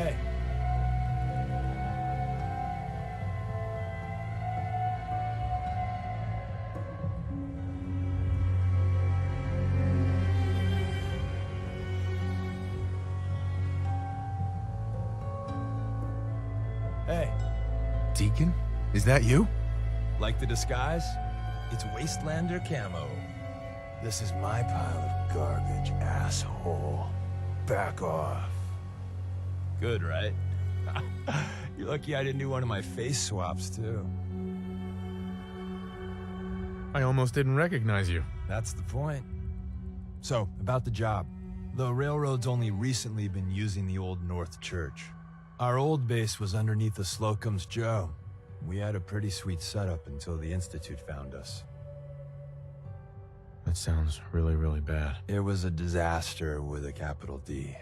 Hey. Hey. Deacon? Is that you? Like the disguise? It's Wastelander camo. This is my pile of garbage, asshole. Back off. Good, right? You're lucky I didn't do one of my face swaps, too. I almost didn't recognize you. That's the point. So, about the job. The railroad's only recently been using the Old North Church. Our old base was underneath the Slocum's Joe. We had a pretty sweet setup until the Institute found us. That sounds really, really bad. It was a disaster with a capital D.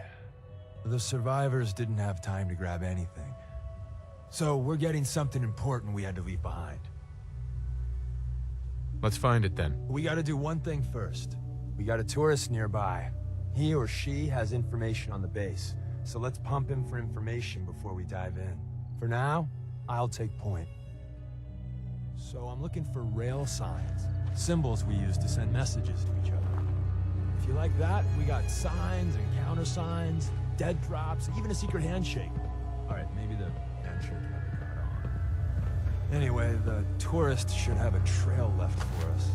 The survivors didn't have time to grab anything. So we're getting something important we had to leave behind. Let's find it then. We gotta do one thing first. We got a tourist nearby. He or she has information on the base. So let's pump him for information before we dive in. For now, I'll take point. So I'm looking for rail signs. Symbols we use to send messages to each other. If you like that, we got signs and countersigns, dead drops, even a secret handshake. Alright, maybe the handshake never got on. Anyway, the tourist should have a trail left for us.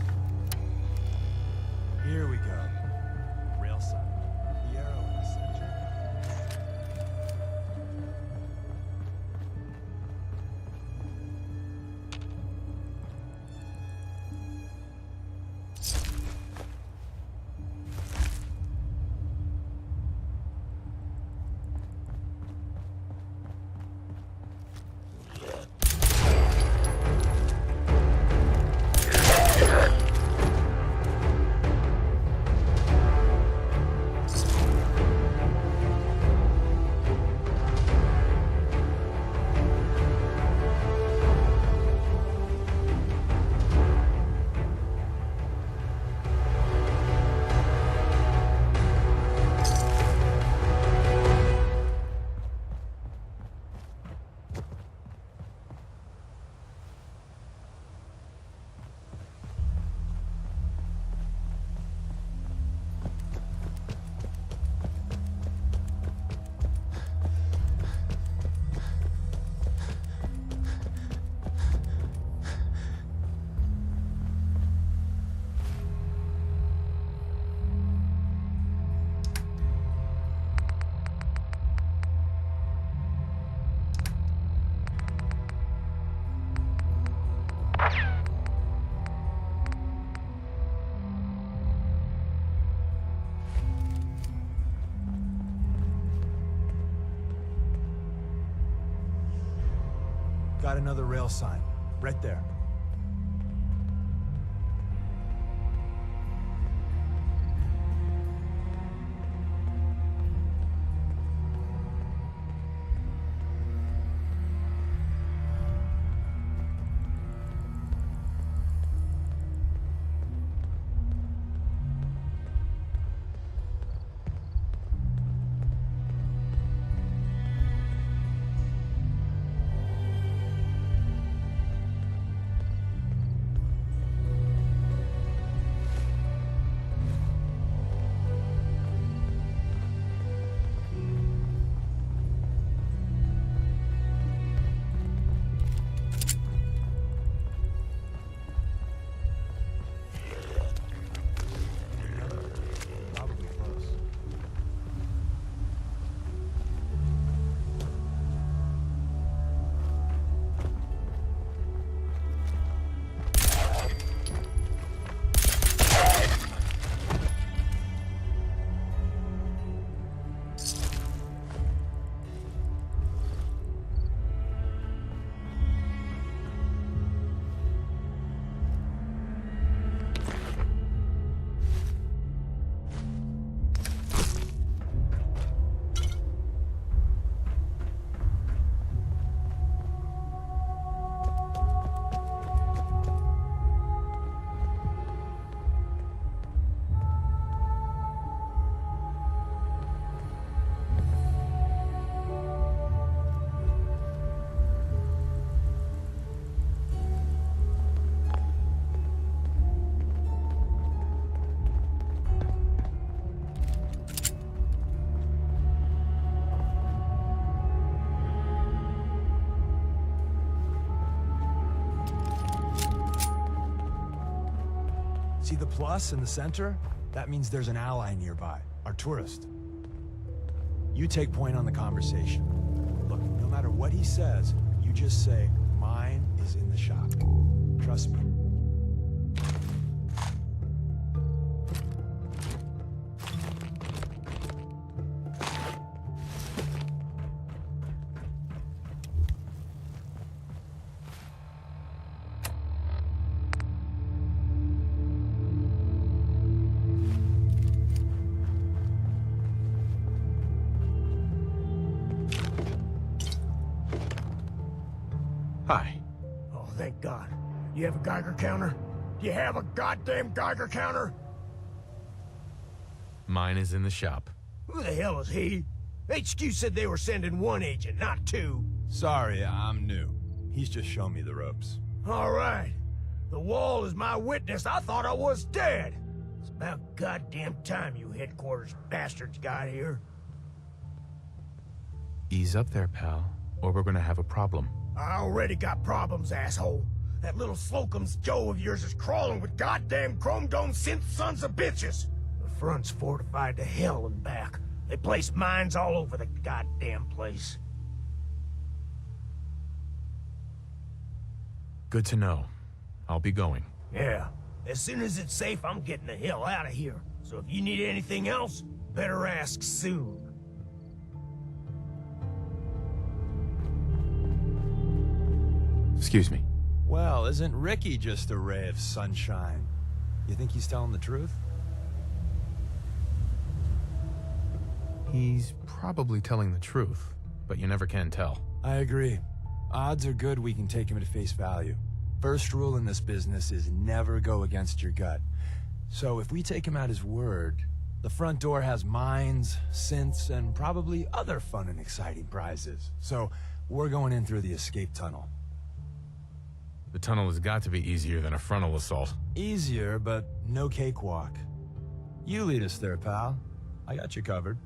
Here we go. Rail sign. The arrow in the center. Got another rail sign. Right there. See the plus in the center? That means there's an ally nearby, our tourist. You take point on the conversation. Look, no matter what he says, you just say, mine is in the shop. Trust me. Hi. Oh, thank God. You have a Geiger counter? Do you have a goddamn Geiger counter? Mine is in the shop. Who the hell is he? HQ said they were sending one agent, not two. Sorry, I'm new. He's just shown me the ropes. All right. The wall is my witness. I thought I was dead. It's about goddamn time you headquarters bastards got here. Ease up there, pal, or we're gonna have a problem. I already got problems, asshole. That little Slocum's Joe of yours is crawling with goddamn chrome dome synth sons of bitches. The front's fortified to hell and back. They place mines all over the goddamn place. Good to know. I'll be going. Yeah. As soon as it's safe, I'm getting the hell out of here. So if you need anything else, better ask soon. Excuse me. Well, isn't Ricky just a ray of sunshine? You think he's telling the truth? He's probably telling the truth, but you never can tell. I agree. Odds are good we can take him at face value. First rule in this business is never go against your gut. So if we take him at his word, the front door has mines, synths, and probably other fun and exciting prizes. So we're going in through the escape tunnel. The tunnel has got to be easier than a frontal assault. Easier, but no cakewalk. You lead us there, pal. I got you covered.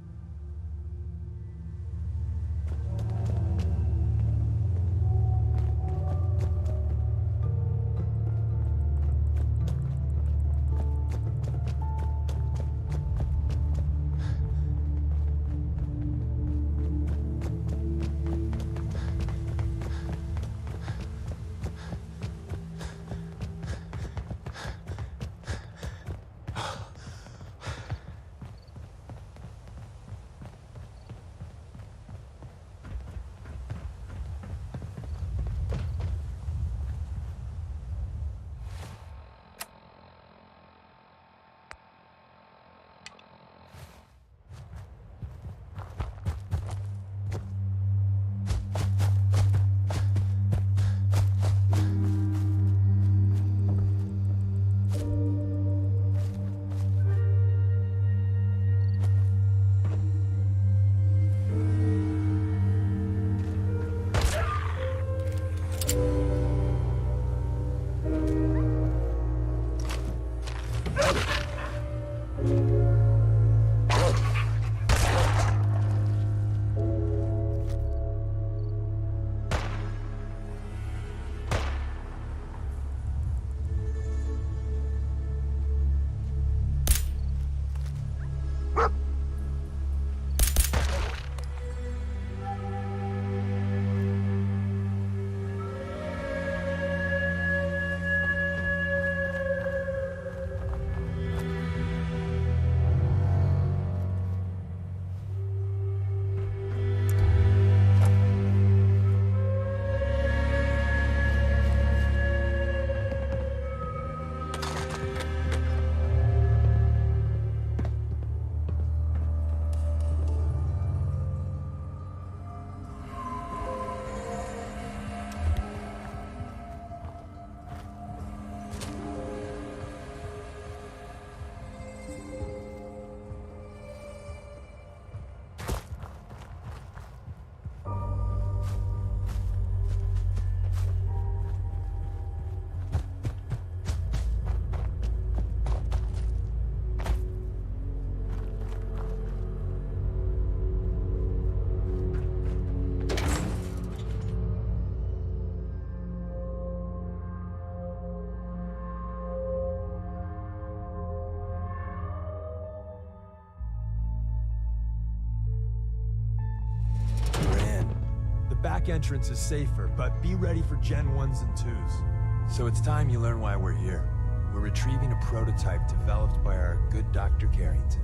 back entrance is safer, but be ready for Gen 1s and 2s. So it's time you learn why we're here. We're retrieving a prototype developed by our good Dr. Carrington.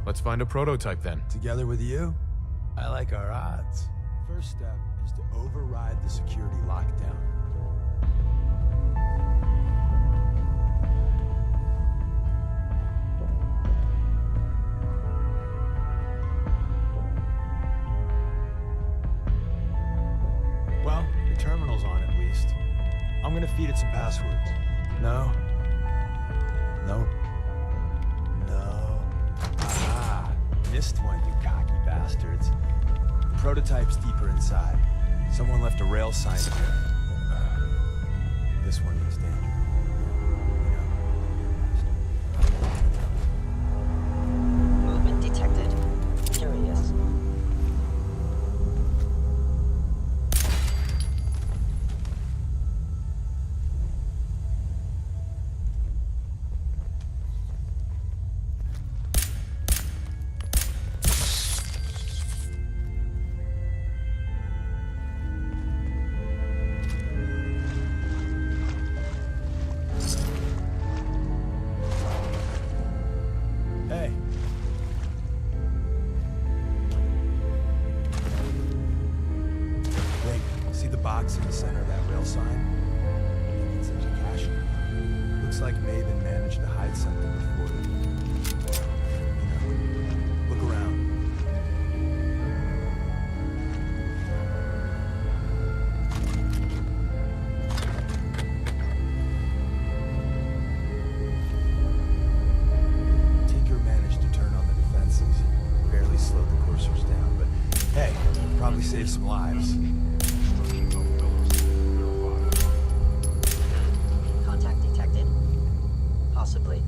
Let's find a prototype then. Together with you, I like our odds. First step is to override the security lockdown. Well, the terminal's on at least. I'm gonna feed it some passwords. No. Nope. No. Ah, missed one, you cocky bastards. The prototype's deeper inside. Someone left a rail sign here. This one means danger. Movement detected. Curious. Hey. Wait, see the box in the center of that rail sign? Maybe it's a cache. Looks like Maven managed to hide something before it. Look around. Managed to turn on the defenses. Barely slowed the coursers down, but hey, probably saved some lives. Contact detected. Possibly.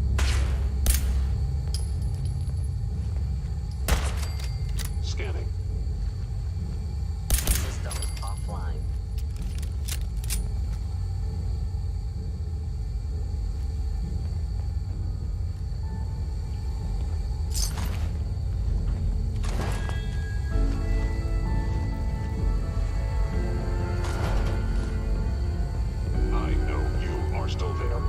Scanning. System offline. I know you are still there.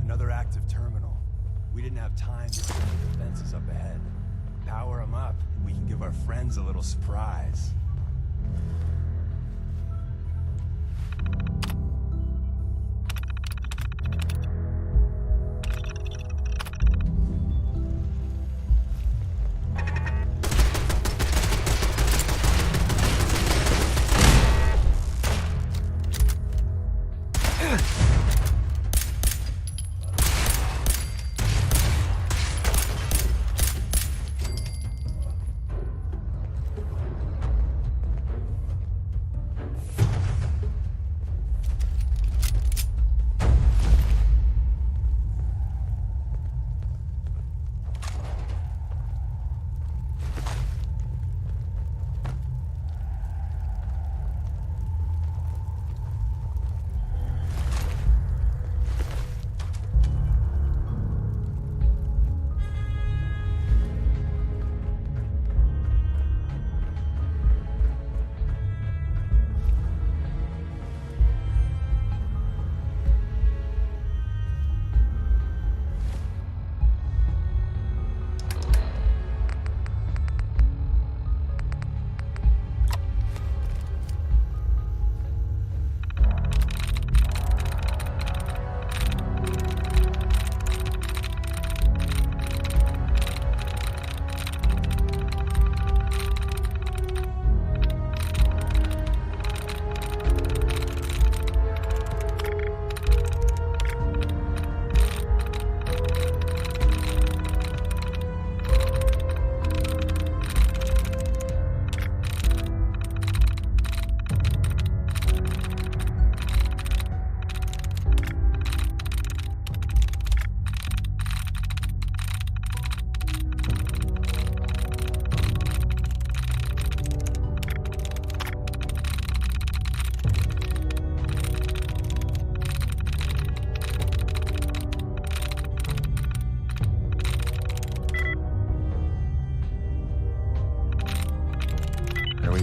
Another active terminal. We didn't have time to turn the defenses up ahead. Power them up, and we can give our friends a little surprise.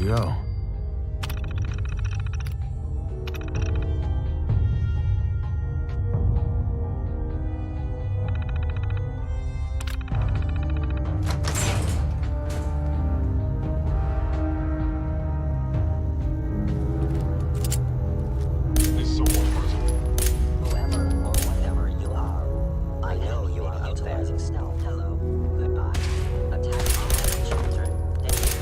go. Is someone present? Whoever or whatever you are, I know you are utilizing stealth. Hello. Goodbye. Attack online children. Engage.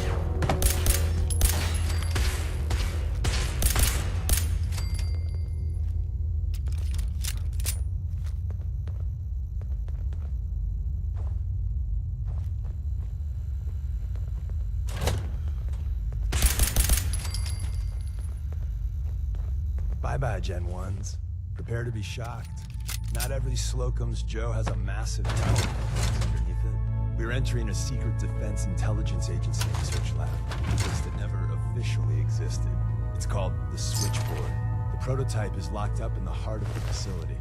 Bye-bye, Gen 1s. Prepare to be shocked. Not every Slocum's Joe has a massive tunnel underneath it. We're entering a secret defense intelligence agency research lab, a place that never officially existed. It's called the Switchboard. The prototype is locked up in the heart of the facility.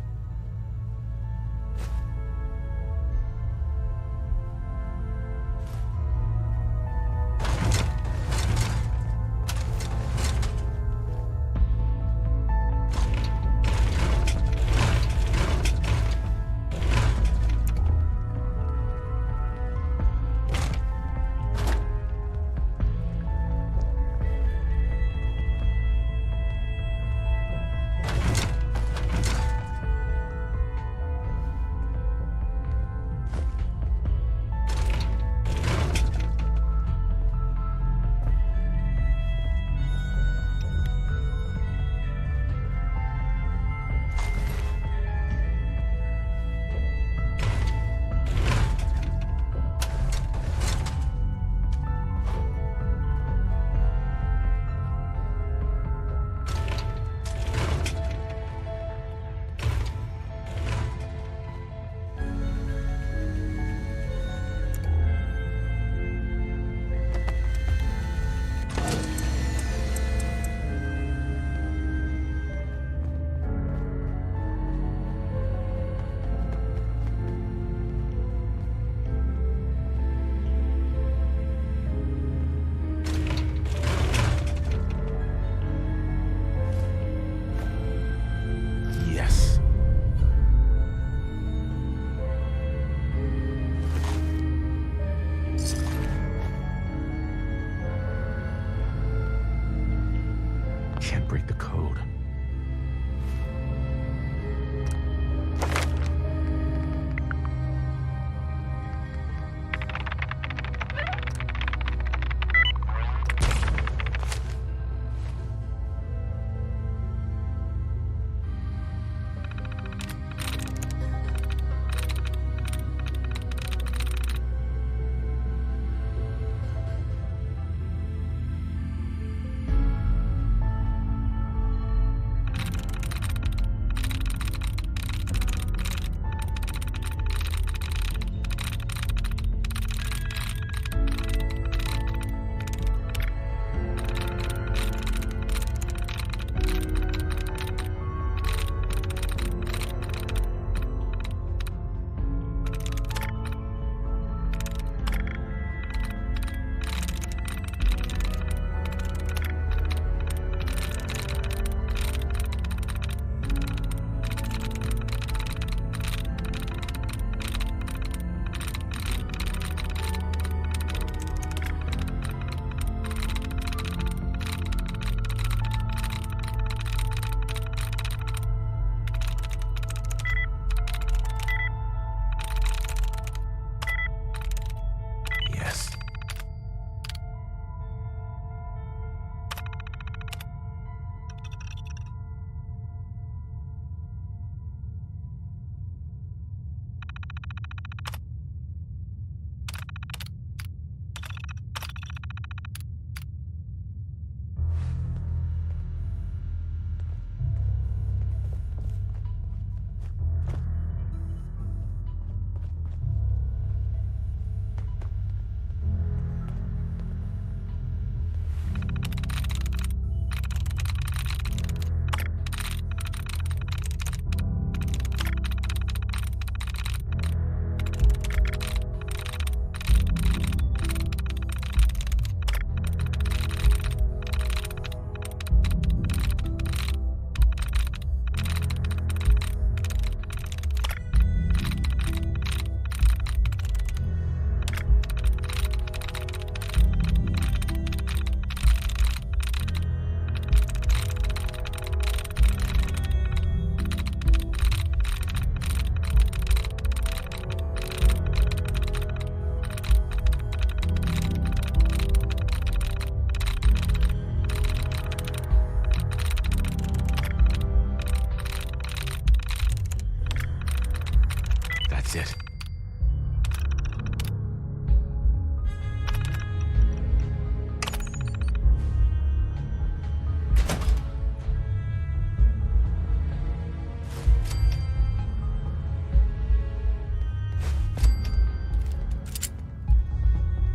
That's it.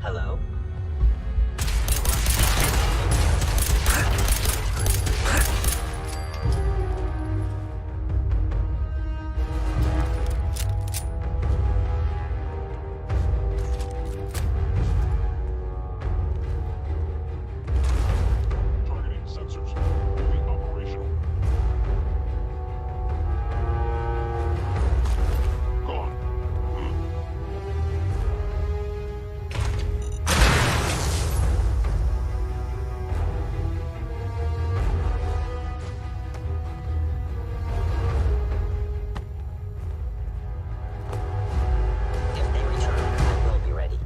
Hello? Targeting sensors. Fully operational. Gone. If they return, I will be ready.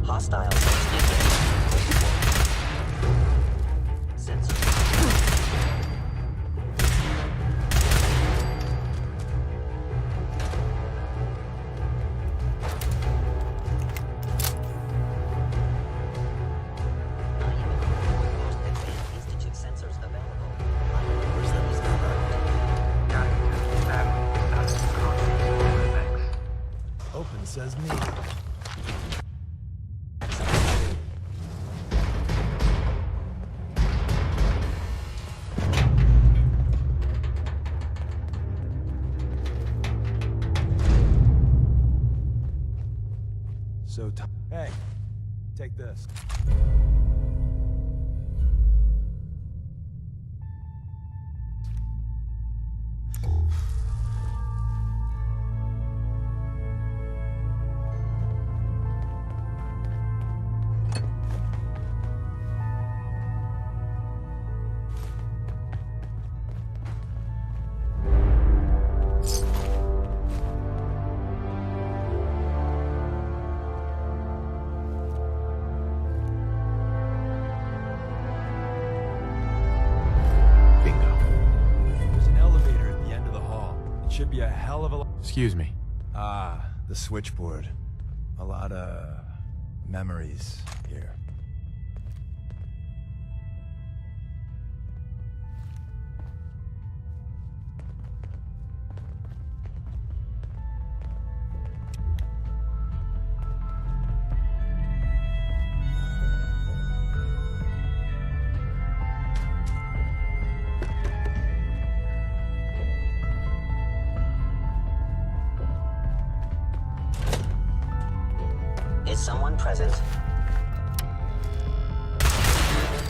Hostiles. Sensor. I am equipped with most advanced Institute sensors available. Open says me. Hey, take this. There's an elevator at the end of the hall. It should be a hell of a lot. Excuse me. Ah, the switchboard. A lot of memories here. Is someone present?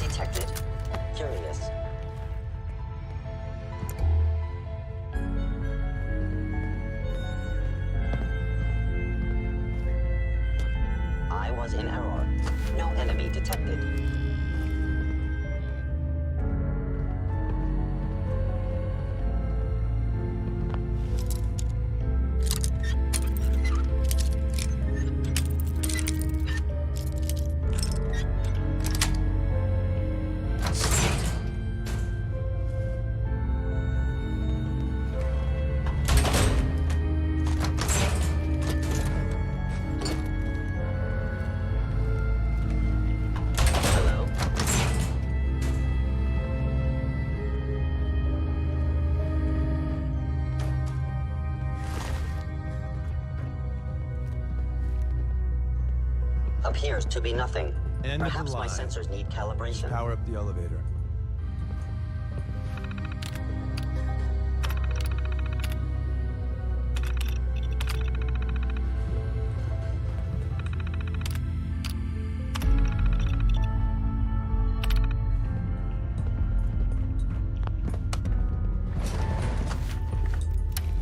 Detected. Curious. I was in error. No enemy detected. Hello? Appears to be nothing. End of the Perhaps my line. sensors need calibration. Power up the elevator.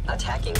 Attacking.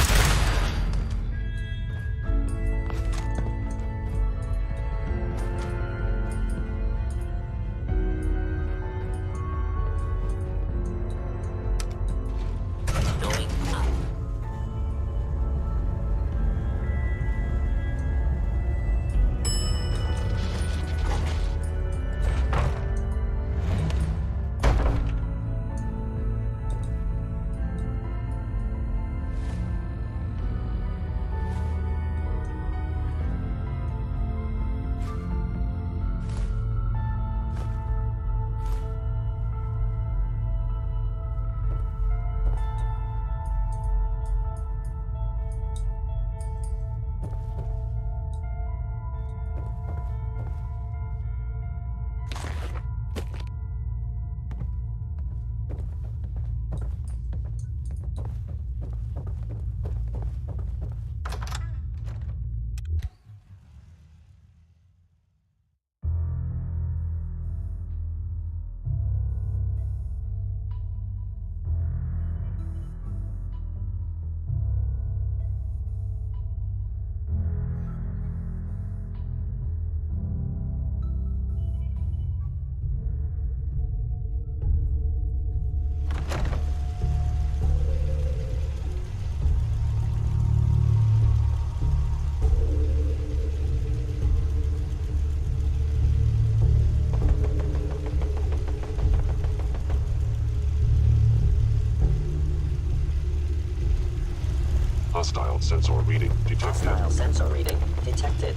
Hostile sensor reading detected. Hostile sensor reading detected.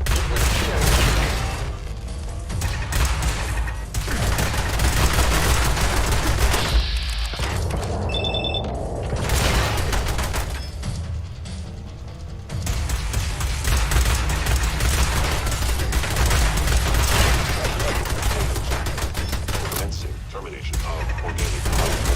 It was here. Commencing termination of organic life.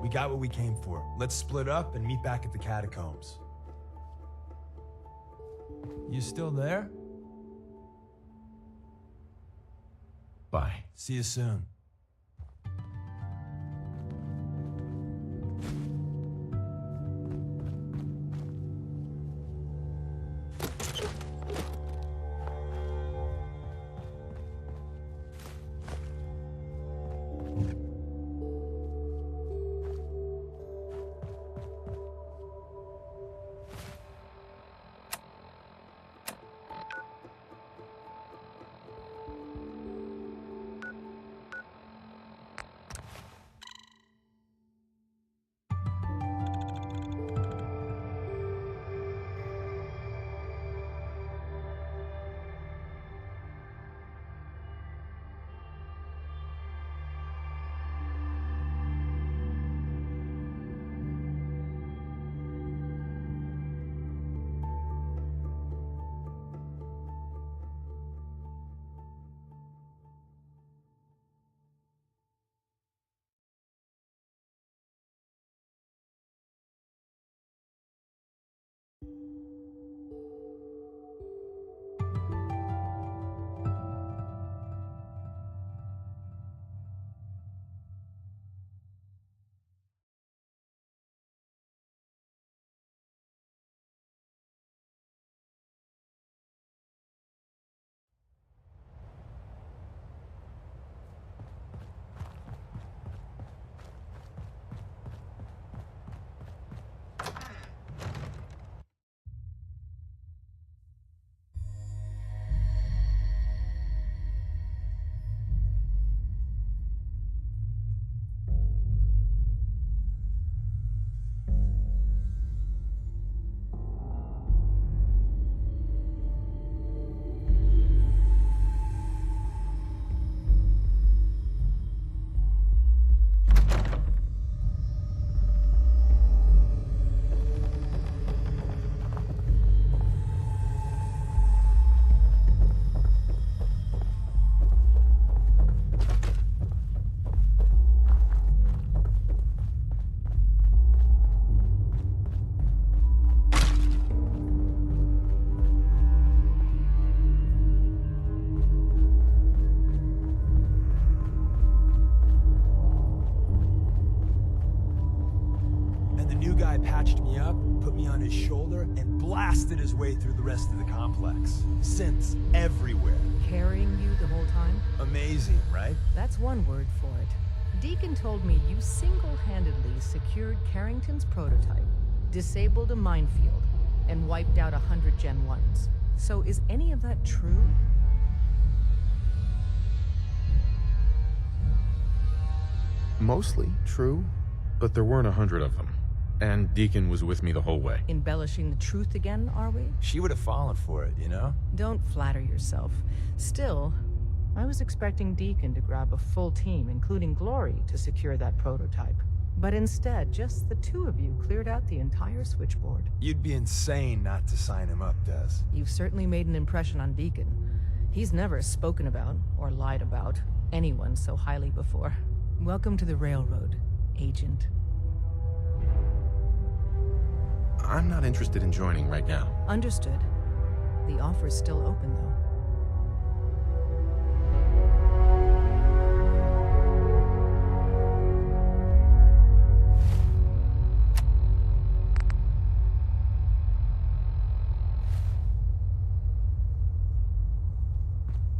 We got what we came for. Let's split up and meet back at the catacombs. You still there? Bye. See you soon. patched me up, put me on his shoulder, and blasted his way through the rest of the complex. Synths everywhere. Carrying you the whole time? Amazing, right? That's one word for it. Deacon told me you single-handedly secured Carrington's prototype, disabled a minefield, and wiped out 100 Gen 1s. So is any of that true? Mostly true, but there weren't 100 of them. And Deacon was with me the whole way. Embellishing the truth again, are we? She would have fallen for it, you know? Don't flatter yourself. Still, I was expecting Deacon to grab a full team, including Glory, to secure that prototype. But instead, just the two of you cleared out the entire switchboard. You'd be insane not to sign him up, Des. You've certainly made an impression on Deacon. He's never spoken about, or lied about, anyone so highly before. Welcome to the Railroad, Agent. I'm not interested in joining right now. Understood. The offer's still open, though.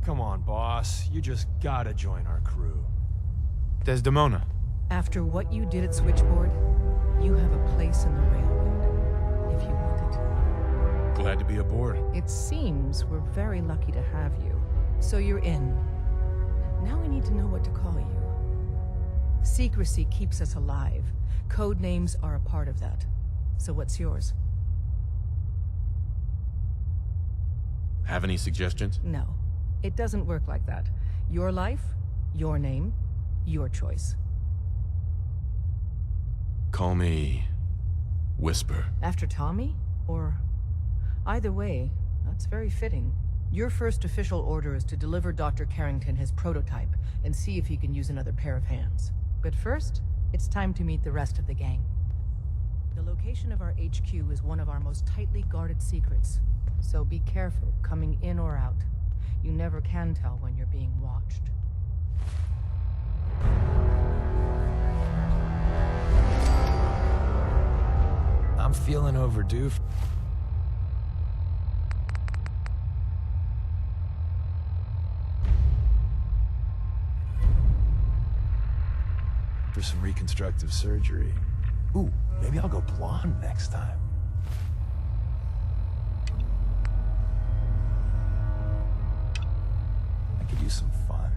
Come on, boss. You just gotta join our crew. Desdemona. After what you did at Switchboard, you have a place in the Railroad, if you want it. Glad to be aboard. It seems we're very lucky to have you. So you're in. Now we need to know what to call you. Secrecy keeps us alive. Code names are a part of that. So what's yours? Have any suggestions? No. It doesn't work like that. Your life, your name, your choice. Call me Whisper. After Tommy? Or... Either way, that's very fitting. Your first official order is to deliver Dr. Carrington his prototype and see if he can use another pair of hands. But first, it's time to meet the rest of the gang. The location of our HQ is one of our most tightly guarded secrets, so be careful coming in or out. You never can tell when you're being watched. I'm feeling overdue. For some reconstructive surgery. Ooh, maybe I'll go blonde next time. I could use some fun.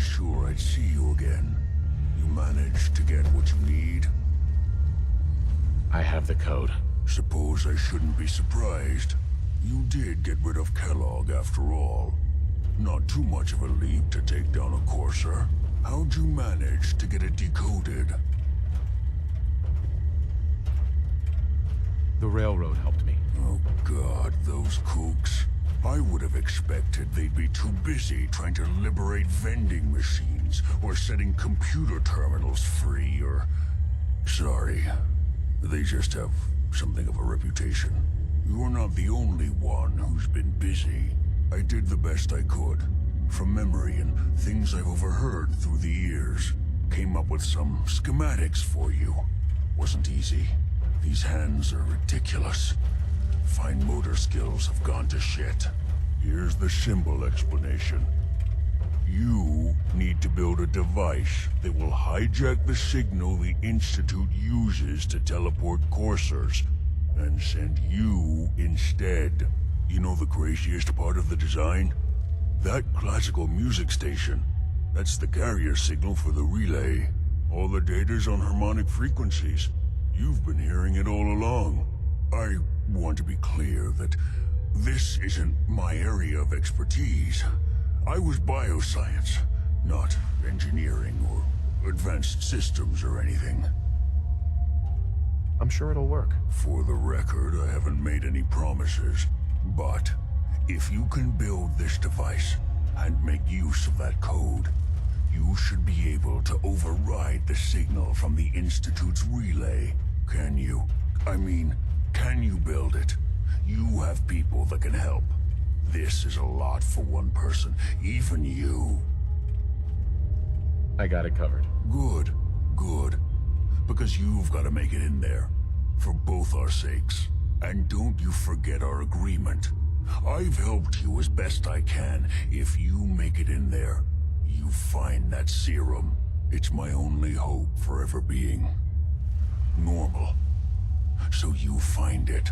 sure I'd see you again. You managed to get what you need? I have the code. Suppose I shouldn't be surprised. You did get rid of Kellogg after all. Not too much of a leap to take down a courser. How'd you manage to get it decoded? The railroad helped me. Oh God, those kooks. I would have expected they'd be too busy trying to liberate vending machines or setting computer terminals free or... Sorry. They just have something of a reputation. You're not the only one who's been busy. I did the best I could. From memory and things I've overheard through the years. Came up with some schematics for you. Wasn't easy. These hands are ridiculous. Fine motor skills have gone to shit. Here's the symbol explanation. You need to build a device that will hijack the signal the Institute uses to teleport coursers, and send you instead. You know the craziest part of the design? That classical music station. That's the carrier signal for the relay. All the data's on harmonic frequencies. You've been hearing it all along. I want to be clear that this isn't my area of expertise. I was bioscience, not engineering or advanced systems or anything. I'm sure it'll work. For the record, I haven't made any promises, but if you can build this device and make use of that code, you should be able to override the signal from the Institute's relay. Can you? I mean, can you build it? You have people that can help. This is a lot for one person, even you. I got it covered. Good, good. Because you've got to make it in there. For both our sakes. And don't you forget our agreement. I've helped you as best I can. If you make it in there, you find that serum. It's my only hope for ever being normal. So you find it.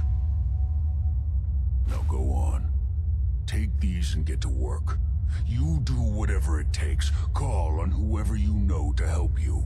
Now go on. Take these and get to work. You do whatever it takes. Call on whoever you know to help you.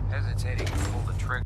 Hesitating to pull the trigger.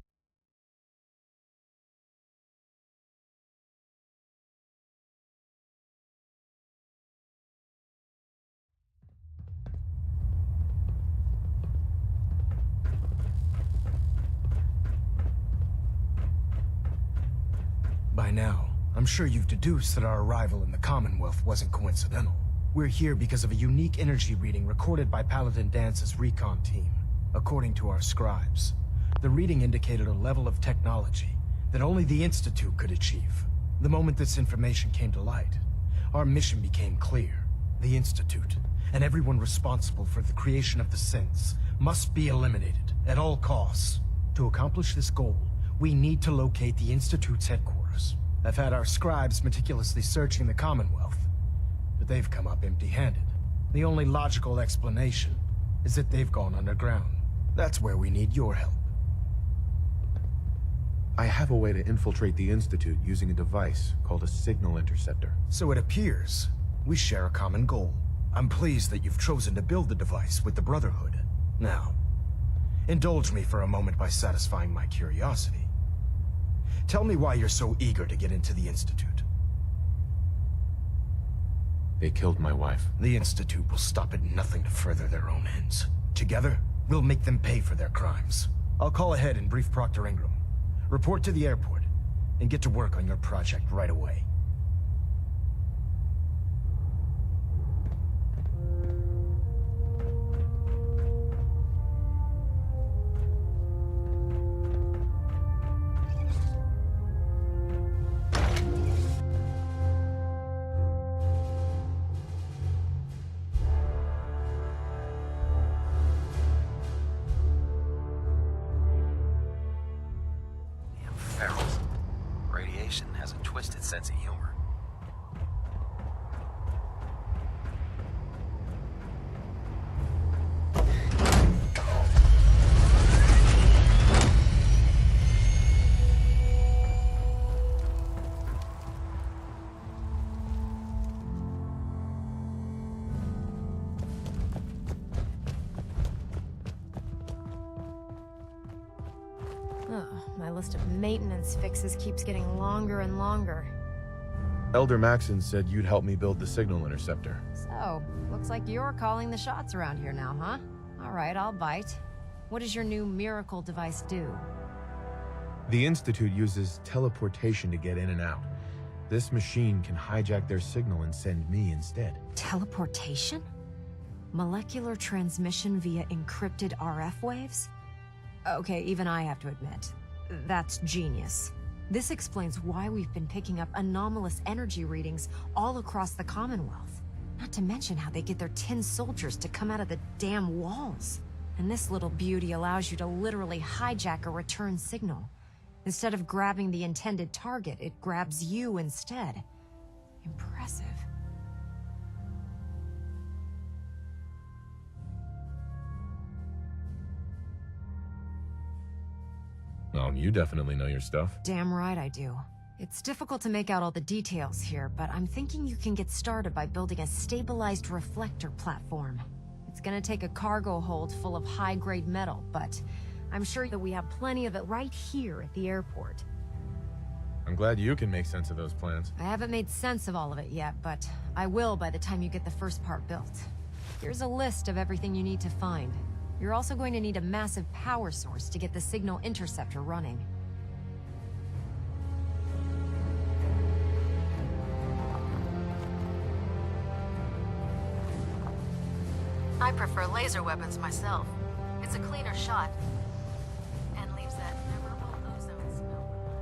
By now, I'm sure you've deduced that our arrival in the Commonwealth wasn't coincidental. We're here because of a unique energy reading recorded by Paladin Dance's recon team. According to our scribes, the reading indicated a level of technology that only the Institute could achieve. The moment this information came to light, our mission became clear. The Institute, and everyone responsible for the creation of the synths, must be eliminated at all costs. To accomplish this goal, We need to locate the Institute's headquarters. I've had our scribes meticulously searching the Commonwealth, but they've come up empty-handed. The only logical explanation is that they've gone underground. That's where we need your help. I have a way to infiltrate the Institute using a device called a signal interceptor. So it appears we share a common goal. I'm pleased that you've chosen to build the device with the Brotherhood. Now, indulge me for a moment by satisfying my curiosity. Tell me why you're so eager to get into the Institute. They killed my wife. The Institute will stop at nothing to further their own ends. Together, we'll make them pay for their crimes. I'll call ahead and brief Proctor Ingram. Report to the airport, and get to work on your project right away. Ferals. Radiation has a twisted sense of humor. Oh, my list of maintenance fixes keeps getting longer and longer. Elder Maxon said you'd help me build the signal interceptor. So, looks like you're calling the shots around here now, huh? All right, I'll bite. What does your new miracle device do? The Institute uses teleportation to get in and out. This machine can hijack their signal and send me instead. Teleportation? Molecular transmission via encrypted RF waves? Okay, even I have to admit, that's genius. This explains why we've been picking up anomalous energy readings all across the Commonwealth. Not to mention how they get their tin soldiers to come out of the damn walls. And this little beauty allows you to literally hijack a return signal. Instead of grabbing the intended target, it grabs you instead. Impressive. Oh, you definitely know your stuff. Damn right I do. It's difficult to make out all the details here, but I'm thinking you can get started by building a stabilized reflector platform. It's gonna take a cargo hold full of high-grade metal, but I'm sure that we have plenty of it right here at the airport. I'm glad you can make sense of those plans. I haven't made sense of all of it yet, but I will by the time you get the first part built. Here's a list of everything you need to find. You're also going to need a massive power source to get the signal interceptor running. I prefer laser weapons myself. It's a cleaner shot, and leaves that memorable ozone smell behind.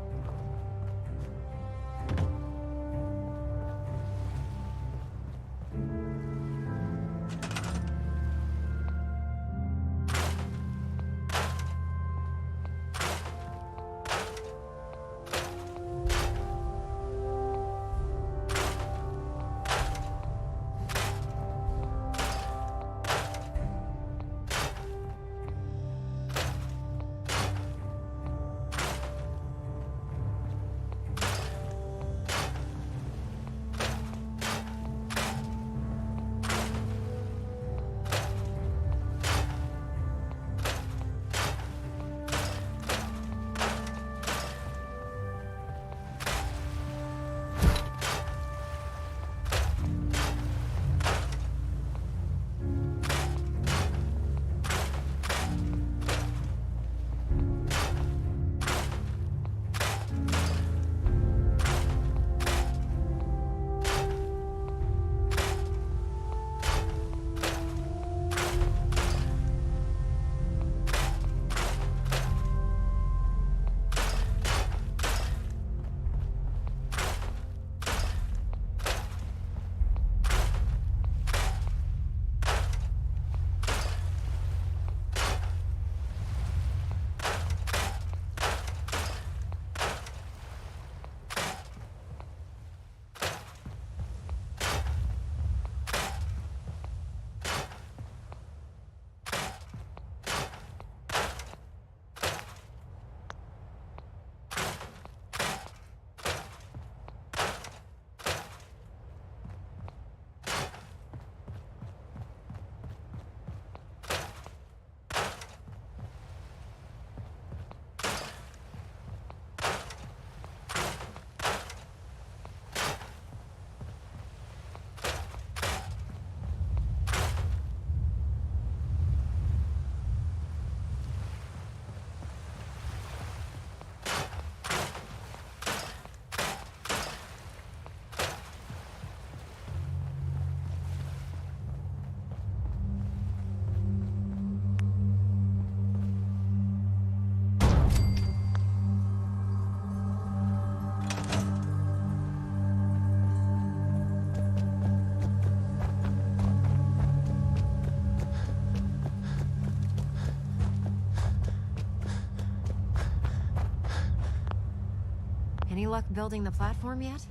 Any luck building the platform yet?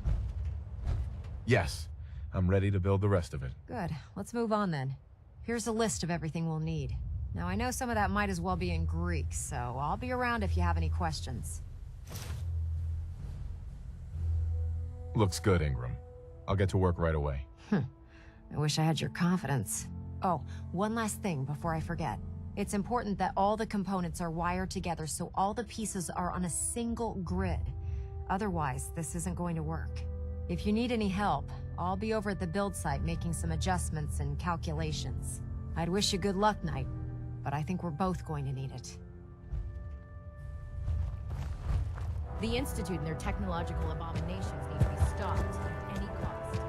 Yes, I'm ready to build the rest of it. Good. Let's move on then. Here's a list of everything we'll need. Now, I know some of that might as well be in Greek, so I'll be around if you have any questions. Looks good, Ingram. I'll get to work right away. I wish I had your confidence. Oh, one last thing before I forget. It's important that all the components are wired together so all the pieces are on a single grid. Otherwise, this isn't going to work. If you need any help, I'll be over at the build site making some adjustments and calculations. I'd wish you good luck, Knight, but I think we're both going to need it. The Institute and their technological abominations need to be stopped at any cost.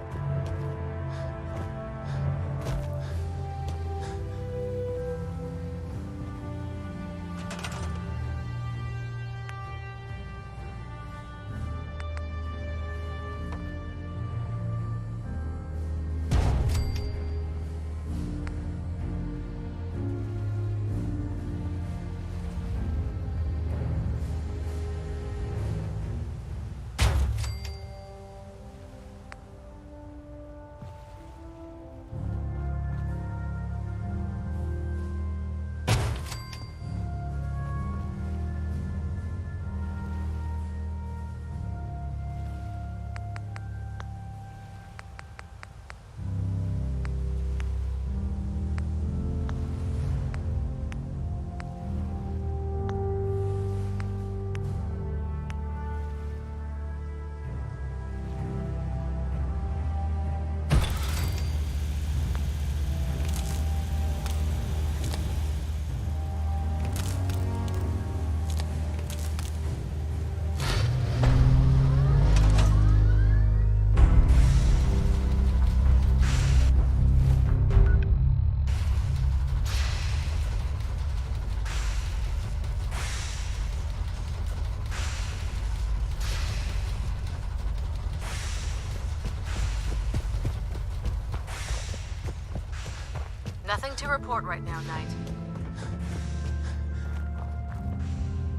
Nothing to report right now, Knight.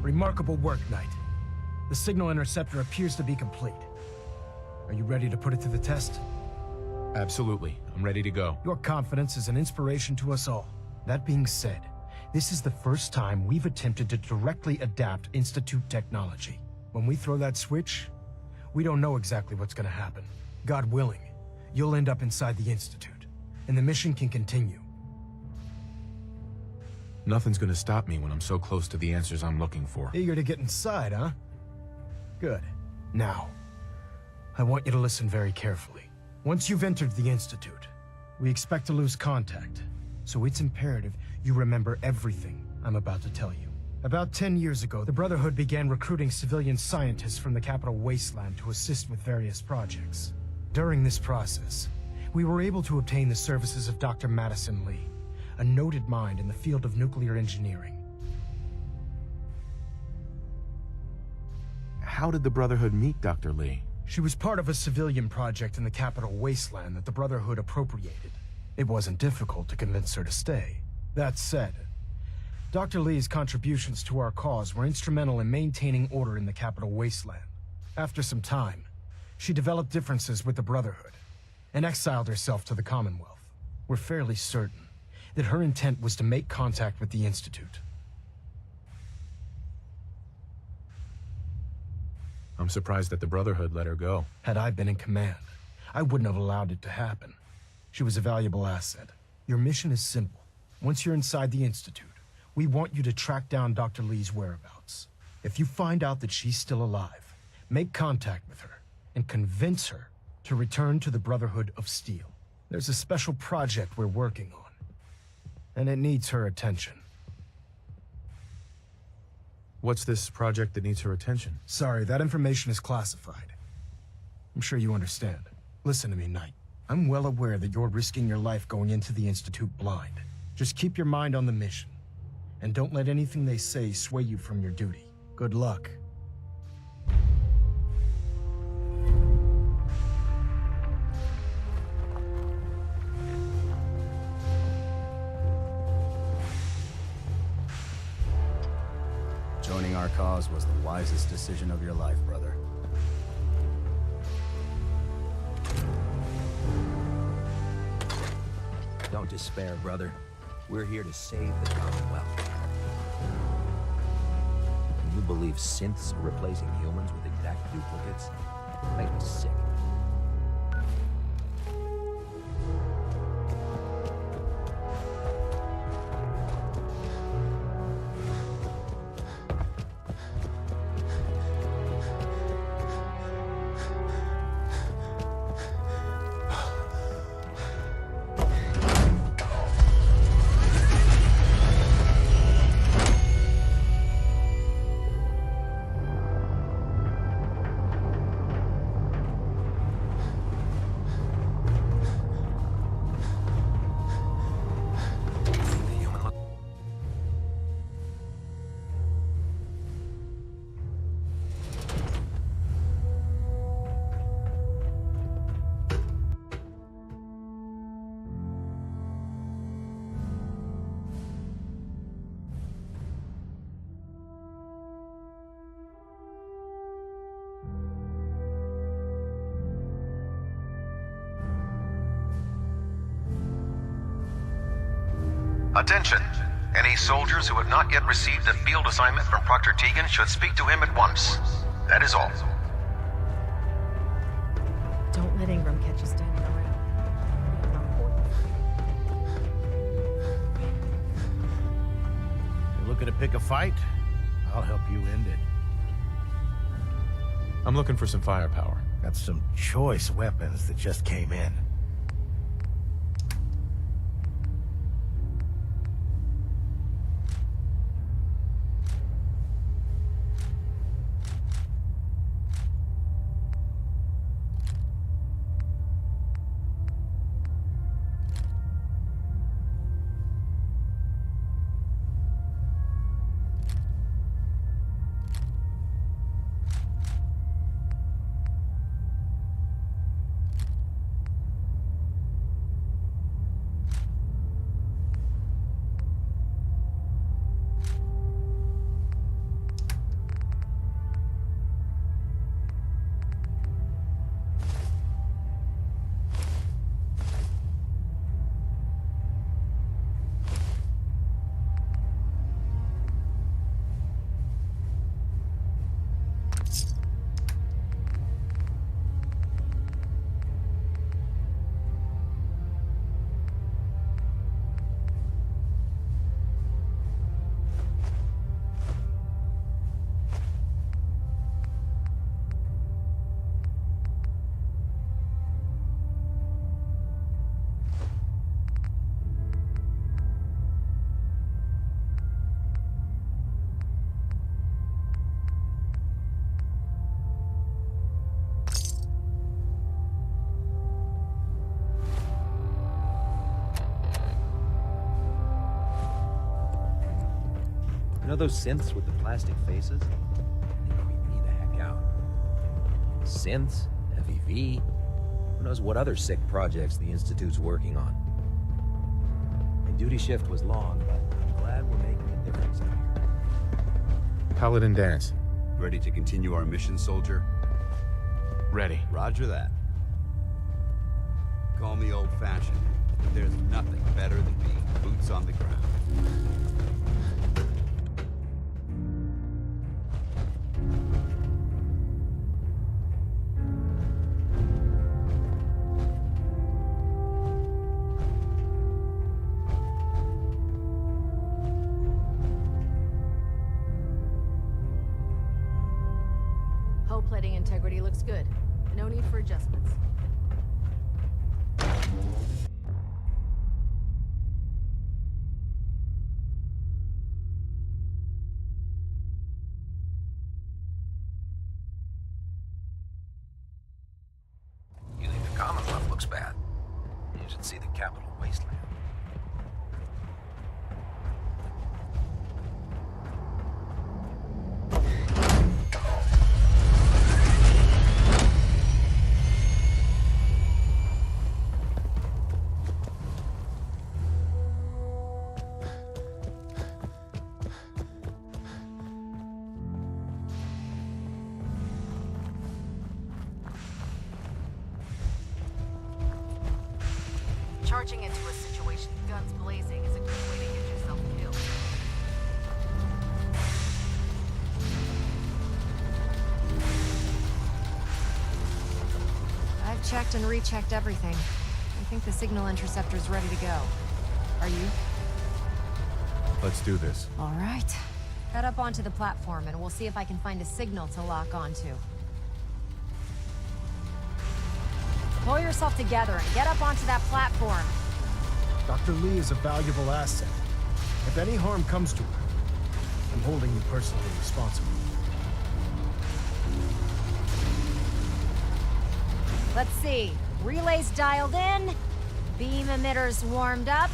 Remarkable work, Knight. The signal interceptor appears to be complete. Are you ready to put it to the test? Absolutely. I'm ready to go. Your confidence is an inspiration to us all. That being said, this is the first time we've attempted to directly adapt Institute technology. When we throw that switch, we don't know exactly what's gonna happen. God willing, you'll end up inside the Institute, and the mission can continue. Nothing's gonna stop me when I'm so close to the answers I'm looking for. Eager to get inside, huh? Good. Now, I want you to listen very carefully. Once you've entered the Institute, we expect to lose contact, so it's imperative you remember everything I'm about to tell you. About 10 years ago, the Brotherhood began recruiting civilian scientists from the capital wasteland to assist with various projects. During this process, we were able to obtain the services of Dr. Madison Lee, a noted mind in the field of nuclear engineering. How did the Brotherhood meet Dr. Lee? She was part of a civilian project in the capital wasteland that the Brotherhood appropriated. It wasn't difficult to convince her to stay. That said, Dr. Lee's contributions to our cause were instrumental in maintaining order in the capital wasteland. After some time, she developed differences with the Brotherhood and exiled herself to the Commonwealth. We're fairly certain that her intent was to make contact with the Institute. I'm surprised that the Brotherhood let her go. Had I been in command, I wouldn't have allowed it to happen. She was a valuable asset. Your mission is simple. Once you're inside the Institute, we want you to track down Dr. Lee's whereabouts. If you find out that she's still alive, make contact with her and convince her to return to the Brotherhood of Steel. There's a special project we're working on, and it needs her attention. What's this project that needs her attention? Sorry, that information is classified. I'm sure you understand. Listen to me, Knight. I'm well aware that you're risking your life going into the Institute blind. Just keep your mind on the mission, and don't let anything they say sway you from your duty. Good luck. Joining our cause was the wisest decision of your life, brother. Don't despair, brother. We're here to save the Commonwealth. Can you believe synths are replacing humans with exact duplicates? It makes me sick. Attention! Any soldiers who have not yet received a field assignment from Proctor Tegan should speak to him at once. That is all. Don't let Ingram catch you standing around. You looking to pick a fight? I'll help you end it. I'm looking for some firepower. Got some choice weapons that just came in. You know those synths with the plastic faces? They creep me the heck out. Synths? FEV? Who knows what other sick projects the Institute's working on? My duty shift was long, but I'm glad we're making a difference out here. Paladin dance. Ready to continue our mission, soldier? Ready. Roger that. Call me old-fashioned, but there's nothing better than being boots on the ground. Hull plating integrity looks good. No need for adjustments. You think the Commonwealth looks bad? You should see the capital wasteland. Charging into a situation. guns blazing is a good way to get yourself killed. I've checked and rechecked everything. I think the signal interceptor's ready to go. Are you? Let's do this. All right. Head up onto the platform and we'll see if I can find a signal to lock onto. Pull yourself together and get up onto that platform. Dr. Lee is a valuable asset. If any harm comes to her, I'm holding you personally responsible. Let's see. Relays dialed in. Beam emitters warmed up.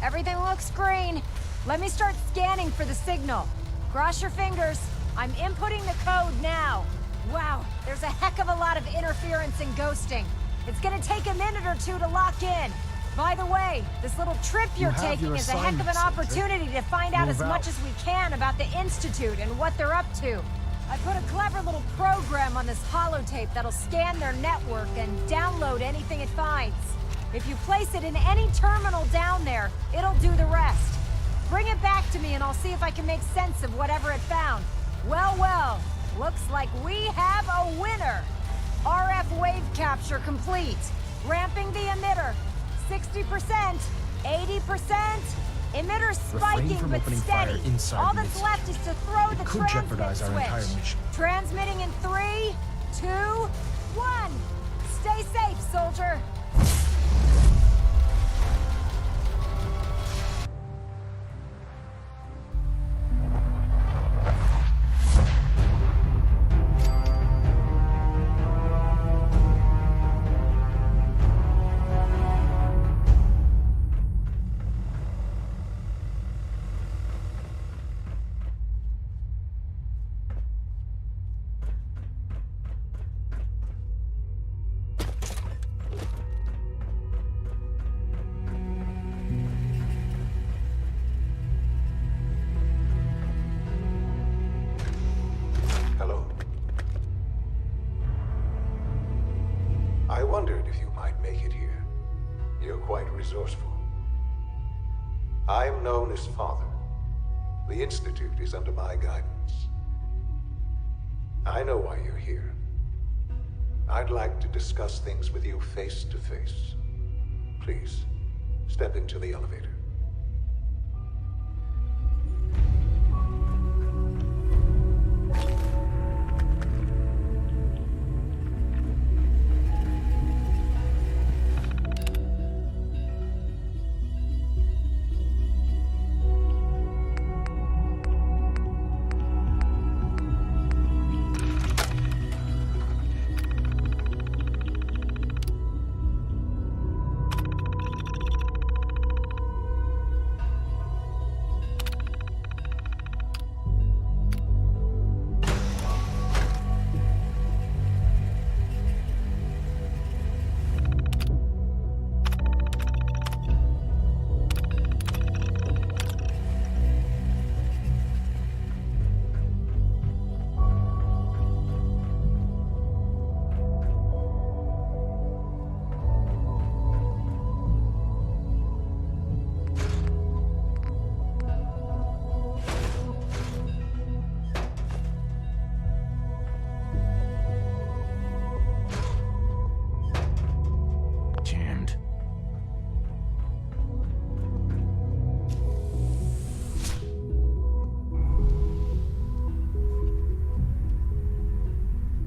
Everything looks green. Let me start scanning for the signal. Cross your fingers. I'm inputting the code now. Wow, there's a heck of a lot of interference and ghosting. It's gonna take a minute or two to lock in. By the way, this little trip you're taking is a heck of an opportunity to find out as much as we can about the Institute and what they're up to. I put a clever little program on this holotape that'll scan their network and download anything it finds. If you place it in any terminal down there, it'll do the rest. Bring it back to me and I'll see if I can make sense of whatever it found. Well, well, looks like we have a winner. RF wave capture complete. Ramping the emitter. 60%, 80%. Emitter spiking but steady. All that's left is to throw the transmit switch. Transmitting in 3, 2, 1. Stay safe, soldier. I wondered if you might make it here. You're quite resourceful. I am known as Father. The Institute is under my guidance. I know why you're here. I'd like to discuss things with you face to face. Please, step into the elevator.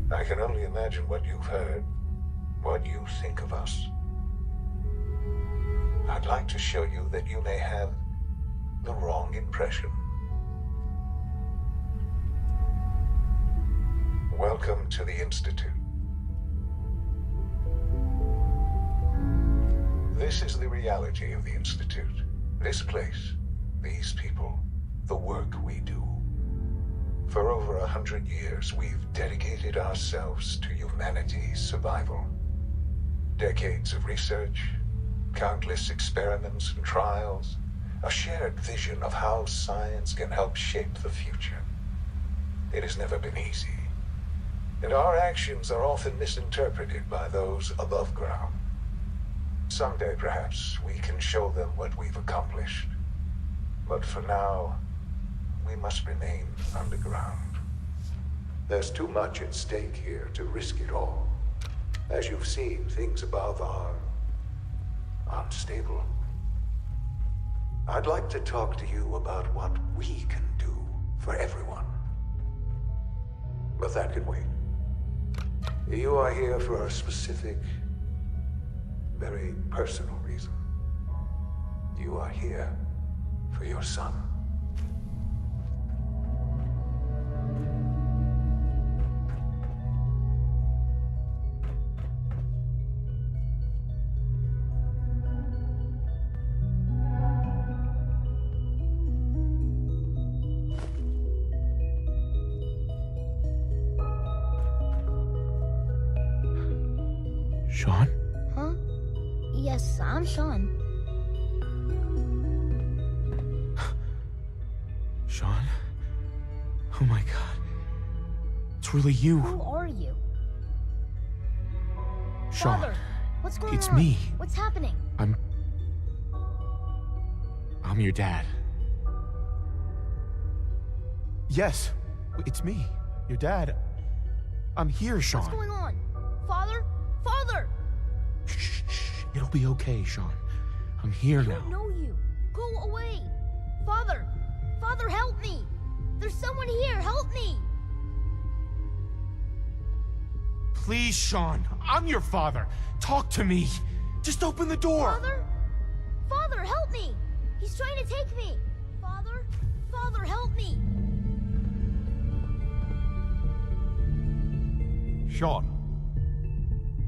I can only imagine what you've heard, what you think of us. I'd like to show you that you may have the wrong impression. Welcome to the Institute. This is the reality of the Institute. This place, these people, the work we do. For over 100 years, we've dedicated ourselves to humanity's survival. Decades of research, countless experiments and trials, a shared vision of how science can help shape the future. It has never been easy, and our actions are often misinterpreted by those above ground. Someday, perhaps, we can show them what we've accomplished. But for now, we must remain underground. There's too much at stake here to risk it all. As you've seen, things above are unstable. I'd like to talk to you about what we can do for everyone. But that can wait. You are here for a specific, very personal reason. You are here for your son. Sean? Huh? Yes, I'm Sean. Sean? Oh my god. It's really you. Who are you? Sean. Father, what's going on? It's me. What's happening? I'm your dad. Yes, it's me, your dad. I'm here, Sean. What's going on? Father? Father! Shh, it'll be okay, Sean. I'm here now. I don't know you. Go away. Father! Father, help me! There's someone here, help me! Please, Sean, I'm your father. Talk to me. Just open the door. Father? Father, help me! He's trying to take me! Father? Father, help me! Sean.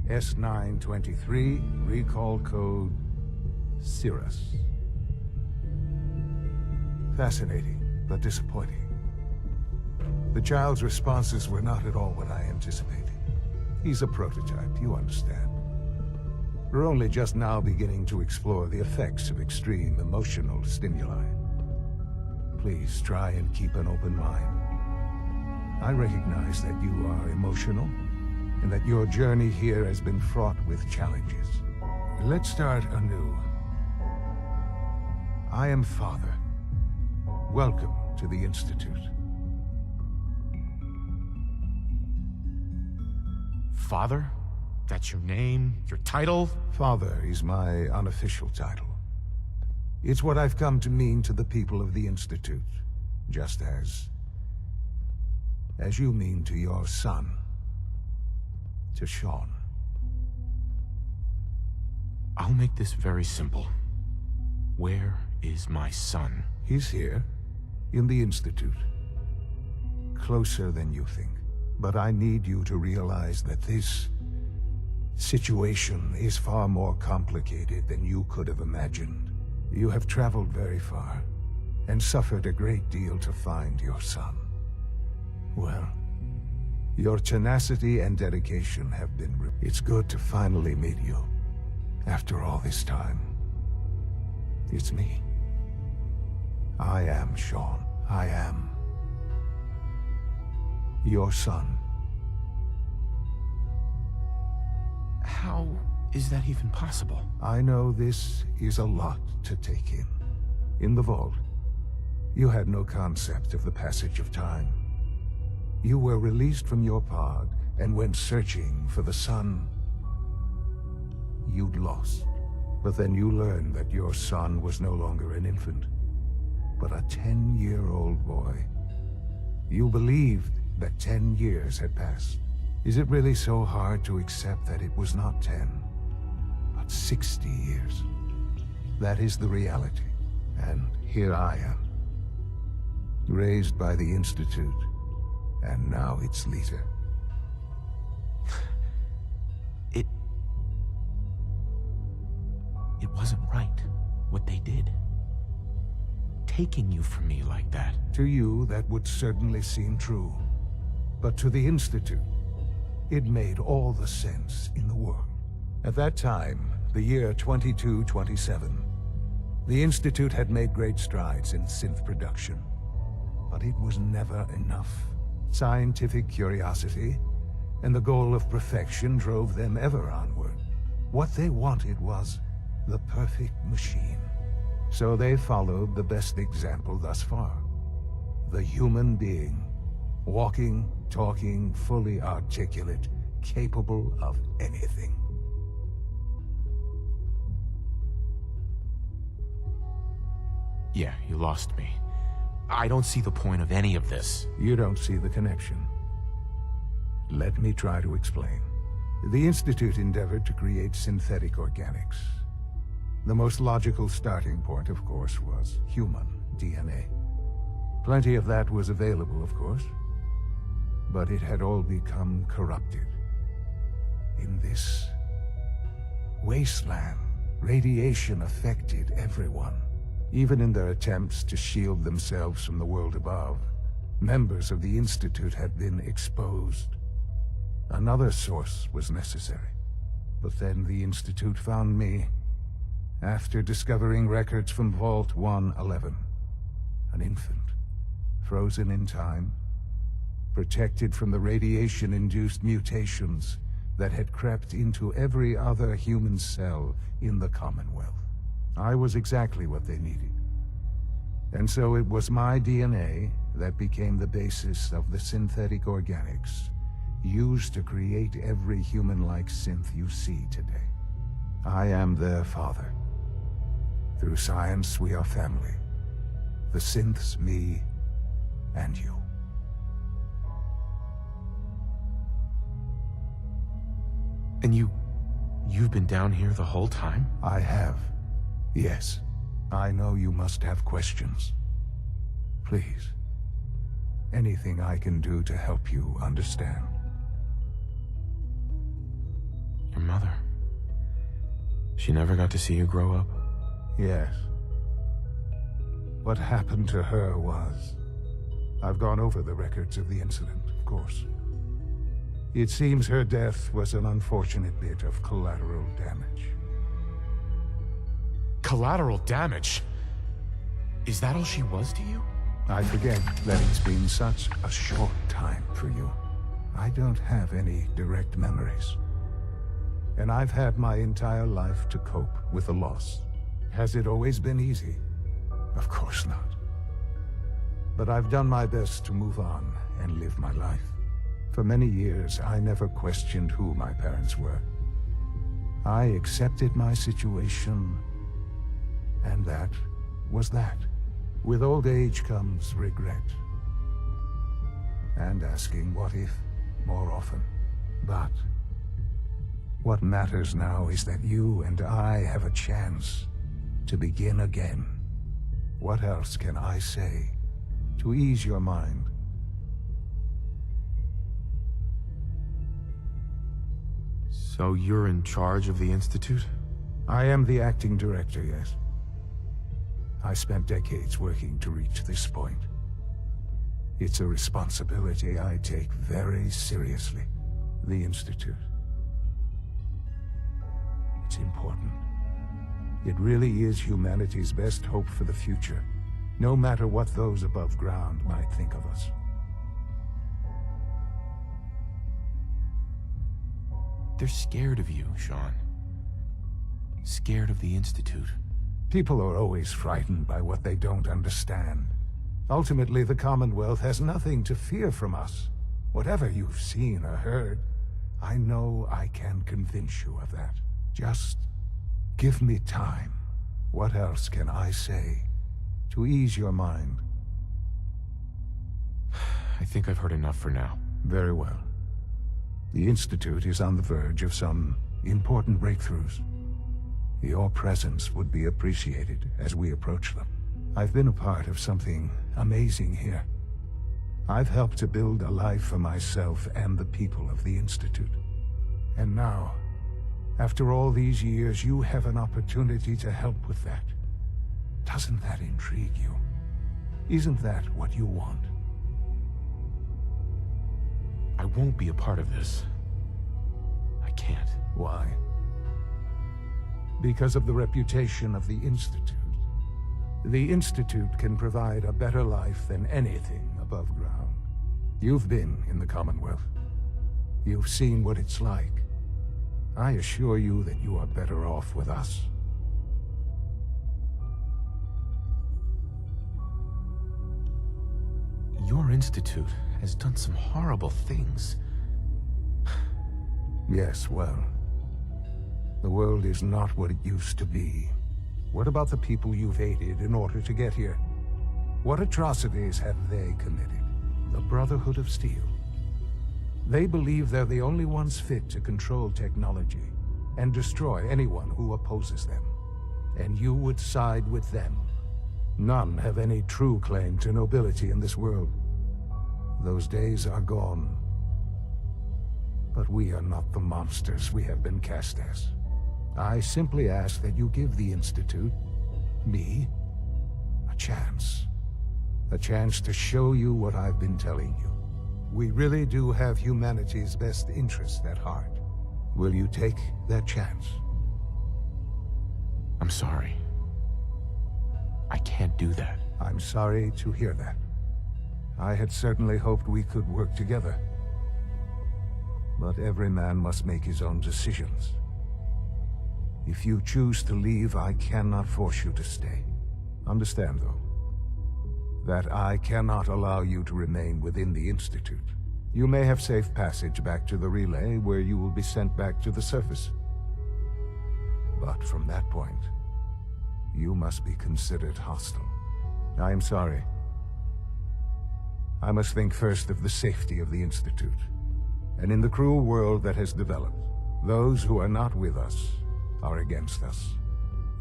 S923, recall code Cirrus. Fascinating, but disappointing. The child's responses were not at all what I anticipated. He's a prototype, you understand. We're only just now beginning to explore the effects of extreme emotional stimuli. Please try and keep an open mind. I recognize that you are emotional, and that your journey here has been fraught with challenges. Let's start anew. I am Father. Welcome to the Institute. Father? That's your name? Your title? Father is my unofficial title. It's what I've come to mean to the people of the Institute, just as you mean to your son. To Sean. I'll make this very simple. Where is my son? He's here, in the Institute. Closer than you think. But I need you to realize that this situation is far more complicated than you could have imagined. You have traveled very far, and suffered a great deal to find your son. Well, your tenacity and dedication have been... It's good to finally meet you. After all this time. It's me. I am Sean. I am your son. How is that even possible? I know this is a lot to take in. In the vault, you had no concept of the passage of time. You were released from your pod and went searching for the son you'd lost. But then you learned that your son was no longer an infant, but a 10-year-old boy. You believed that 10 years had passed. Is it really so hard to accept that it was not 10, but 60 years? That is the reality. And here I am, raised by the Institute, and now its leader. It wasn't right, what they did. Taking you from me like that. To you, that would certainly seem true. But to the Institute, it made all the sense in the world. At that time, the year 2227, the Institute had made great strides in synth production. But it was never enough. Scientific curiosity and the goal of perfection drove them ever onward. What they wanted was the perfect machine. So they followed the best example thus far. The human being. Walking, talking, fully articulate, capable of anything. Yeah, you lost me. I don't see the point of any of this. You don't see the connection. Let me try to explain. The Institute endeavored to create synthetic organics. The most logical starting point, of course, was human DNA. Plenty of that was available, of course, but it had all become corrupted. In this wasteland, radiation affected everyone. Even in their attempts to shield themselves from the world above, members of the Institute had been exposed. Another source was necessary. But then the Institute found me, after discovering records from Vault 111. An infant, frozen in time, protected from the radiation-induced mutations that had crept into every other human cell in the Commonwealth. I was exactly what they needed. And so it was my DNA that became the basis of the synthetic organics used to create every human-like synth you see today. I am their father. Through science, we are family. The synths, me, and you. And you've been down here the whole time? I have. Yes. I know you must have questions. Please. Anything I can do to help you understand. Your mother. She never got to see you grow up? Yes. What happened to her was... I've gone over the records of the incident, of course. It seems her death was an unfortunate bit of collateral damage. Collateral damage? Is that all she was to you? I forget that it's been such a short time for you. I don't have any direct memories. And I've had my entire life to cope with the loss. Has it always been easy? Of course not. But I've done my best to move on and live my life. For many years, I never questioned who my parents were. I accepted my situation, and that was that. With old age comes regret. And asking what if more often. But what matters now is that you and I have a chance to begin again. What else can I say to ease your mind? So you're in charge of the Institute? I am the acting director, yes. I spent decades working to reach this point. It's a responsibility I take very seriously. The Institute. It's important. It really is humanity's best hope for the future, no matter what those above ground might think of us. They're scared of you, Sean. Scared of the Institute. People are always frightened by what they don't understand. Ultimately, the Commonwealth has nothing to fear from us. Whatever you've seen or heard, I know I can convince you of that. Just give me time. What else can I say to ease your mind? I think I've heard enough for now. Very well. The Institute is on the verge of some important breakthroughs. Your presence would be appreciated as we approach them. I've been a part of something amazing here. I've helped to build a life for myself and the people of the Institute. And now, after all these years, you have an opportunity to help with that. Doesn't that intrigue you? Isn't that what you want? I won't be a part of this. I can't. Why? Because of the reputation of the Institute. The Institute can provide a better life than anything above ground. You've been in the Commonwealth. You've seen what it's like. I assure you that you are better off with us. Your institute has done some horrible things. Yes, well, the world is not what it used to be. What about the people you've aided in order to get here? What atrocities have they committed? The Brotherhood of Steel. They believe they're the only ones fit to control technology and destroy anyone who opposes them. And you would side with them. None have any true claim to nobility in this world. Those days are gone. But we are not the monsters we have been cast as. I simply ask that you give the Institute, me, a chance. A chance to show you what I've been telling you. We really do have humanity's best interest at heart. Will you take that chance? I'm sorry. I can't do that. I'm sorry to hear that. I had certainly hoped we could work together. But every man must make his own decisions. If you choose to leave, I cannot force you to stay. Understand, though, that I cannot allow you to remain within the Institute. You may have safe passage back to the relay, where you will be sent back to the surface. But from that point, you must be considered hostile. I am sorry. I must think first of the safety of the Institute. And in the cruel world that has developed, those who are not with us are against us.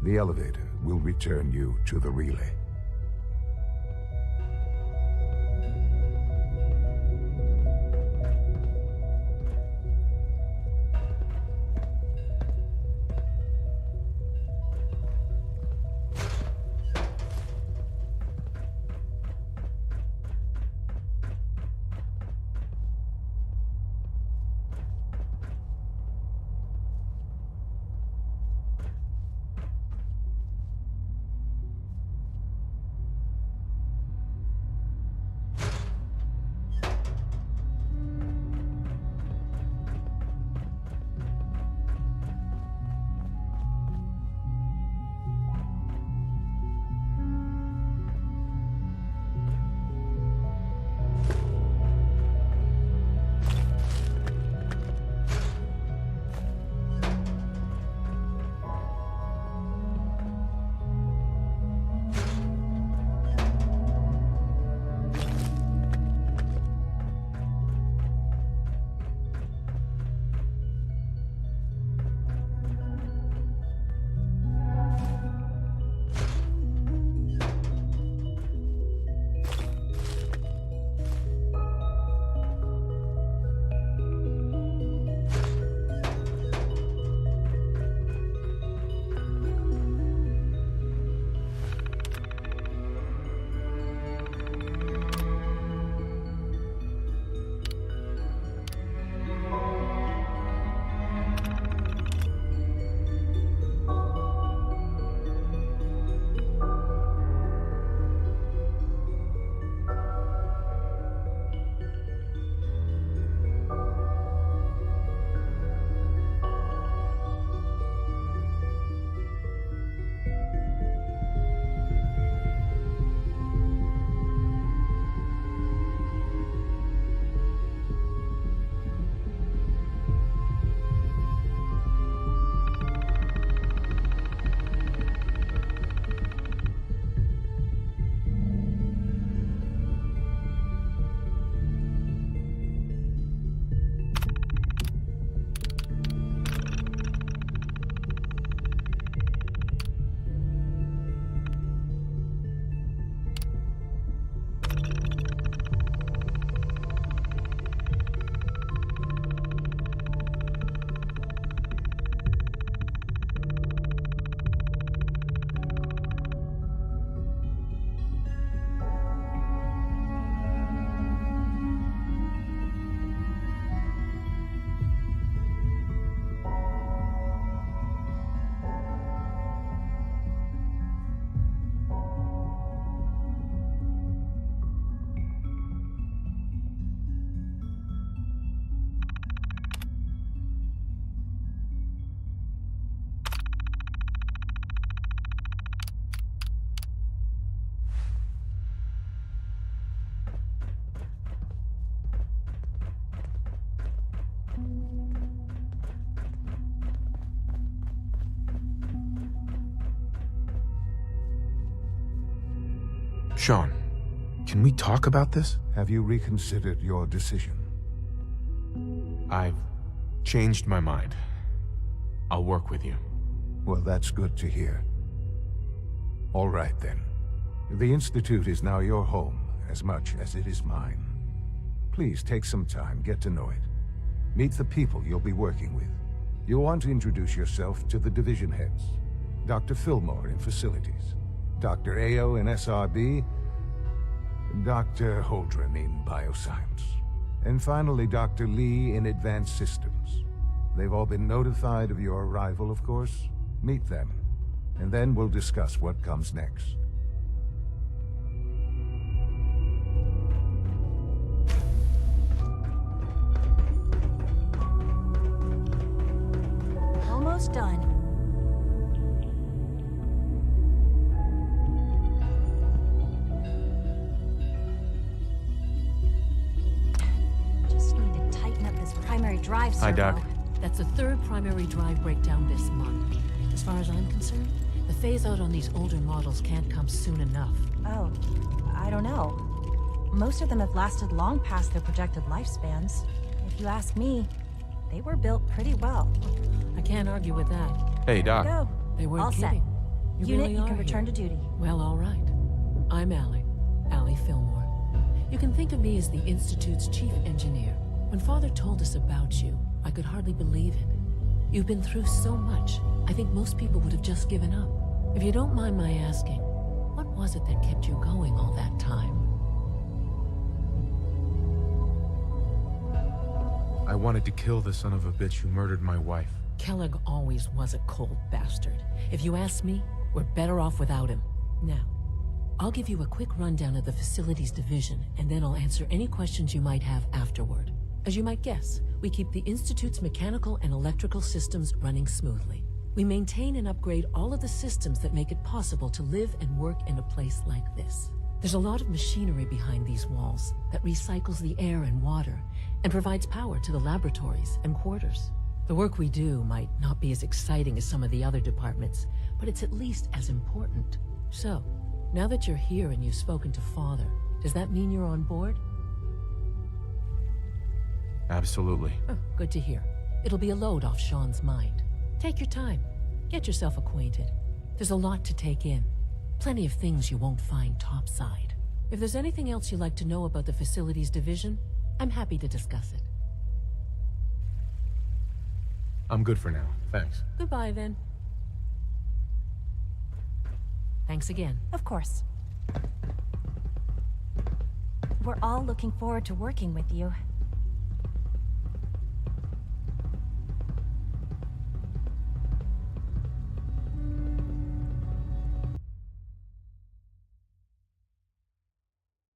The elevator will return you to the relay. Sean, can we talk about this? Have you reconsidered your decision? I've changed my mind. I'll work with you. Well, that's good to hear. All right, then. The Institute is now your home, as much as it is mine. Please take some time, get to know it. Meet the people you'll be working with. You'll want to introduce yourself to the division heads. Dr. Fillmore in Facilities, Dr. Ao in SRB, Dr. Holdren in Bioscience, and finally Dr. Lee in Advanced Systems. They've all been notified of your arrival, of course. Meet them, and then we'll discuss what comes next. Almost done. Just need to tighten up this primary drive servo. Hi, Doc. That's the third primary drive breakdown this month. As far as I'm concerned, the phase-out on these older models can't come soon enough. Oh, I don't know. Most of them have lasted long past their projected lifespans. If you ask me, they were built pretty well. I can't argue with that. Hey, Doc. Go. They weren't All kidding. set. You Unit, really you are can return here. to duty. Well, all right. I'm Allie Fillmore. You can think of me as the Institute's chief engineer. When Father told us about you, I could hardly believe it. You've been through so much, I think most people would have just given up. If you don't mind my asking, what was it that kept you going all that time? I wanted to kill the son of a bitch who murdered my wife. Kellogg always was a cold bastard. If you ask me, we're better off without him. Now, I'll give you a quick rundown of the Facilities Division, and then I'll answer any questions you might have afterward. As you might guess, we keep the Institute's mechanical and electrical systems running smoothly. We maintain and upgrade all of the systems that make it possible to live and work in a place like this. There's a lot of machinery behind these walls that recycles the air and water and provides power to the laboratories and quarters. The work we do might not be as exciting as some of the other departments, but it's at least as important. So, now that you're here and you've spoken to Father, does that mean you're on board? Absolutely. Oh, good to hear. It'll be a load off Sean's mind. Take your time. Get yourself acquainted. There's a lot to take in. Plenty of things you won't find topside. If there's anything else you'd like to know about the Facilities Division, I'm happy to discuss it. I'm good for now. Thanks. Goodbye, then. Thanks again. Of course. We're all looking forward to working with you.